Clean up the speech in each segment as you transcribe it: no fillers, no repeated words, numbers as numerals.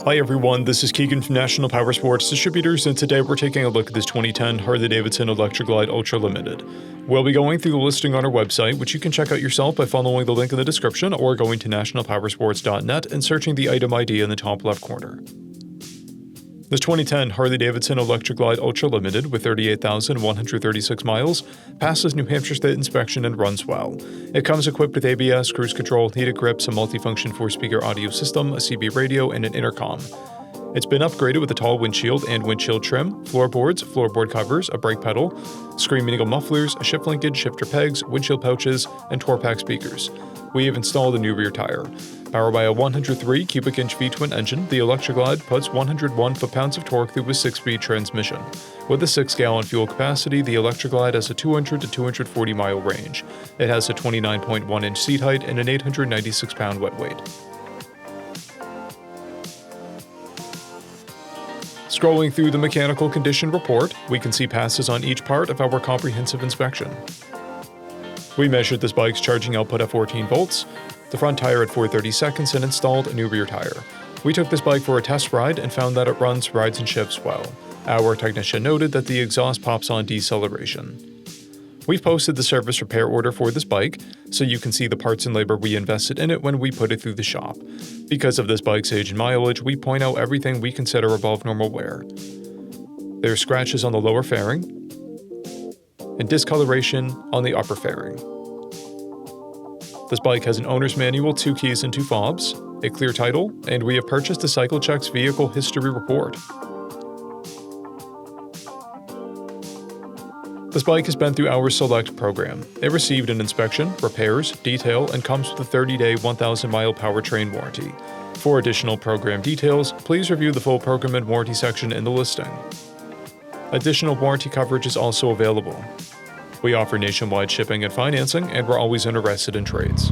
Hi everyone, this is Keegan from National Powersports Distributors, and today we're taking a look at this 2010 HARLEY-DAVIDSON ELECTRA Ultra Limited. We'll be going through the listing on our website, which you can check out yourself by following the link in the description or going to nationalpowersports.net and searching the item ID in the top left corner. This 2010 HARLEY-DAVIDSON ELECTRA Ultra Limited with 38,136 miles passes New Hampshire State inspection and runs well. It comes equipped with ABS, cruise control, heated grips, a multifunction 4-speaker audio system, a CB radio, and an intercom. It's been upgraded with a tall windshield and windshield trim, floorboards, floorboard covers, a brake pedal, screaming eagle mufflers, a shift linkage, shifter pegs, windshield pouches, and Torpack speakers. We have installed a new rear tire. Powered by a 103 cubic inch V-twin engine, the Electra puts 101 foot-pounds of torque through a 6-speed transmission. With a 6-gallon fuel capacity, the Electra has a 200 to 240 mile range. It has a 29.1 inch seat height and an 896 pound wet weight. Scrolling through the mechanical condition report, we can see passes on each part of our comprehensive inspection. We measured this bike's charging output at 14 volts, the front tire at 4/30 seconds, and installed a new rear tire. We took this bike for a test ride and found that it runs, rides, and shifts well. Our technician noted that the exhaust pops on deceleration. We've posted the service repair order for this bike, so you can see the parts and labor we invested in it when we put it through the shop. Because of this bike's age and mileage, we point out everything we consider above normal wear. There are scratches on the lower fairing and discoloration on the upper fairing. This bike has an owner's manual, 2 keys and 2 fobs, a clear title, and we have purchased a CycleCheck's vehicle history report. This bike has been through our Select program. It received an inspection, repairs, detail, and comes with a 30-day, 1,000-mile powertrain warranty. For additional program details, please review the full program and warranty section in the listing. Additional warranty coverage is also available. We offer nationwide shipping and financing, and we're always interested in trades.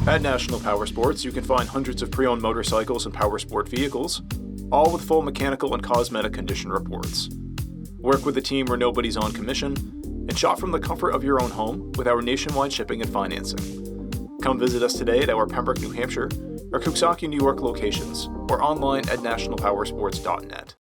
At National Powersports, you can find hundreds of pre-owned motorcycles and powersport vehicles, all with full mechanical and cosmetic condition reports. Work with a team where nobody's on commission, and shop from the comfort of your own home with our nationwide shipping and financing. Come visit us today at our Pembroke, New Hampshire, or Coxsackie, New York locations, or online at nationalpowersports.net.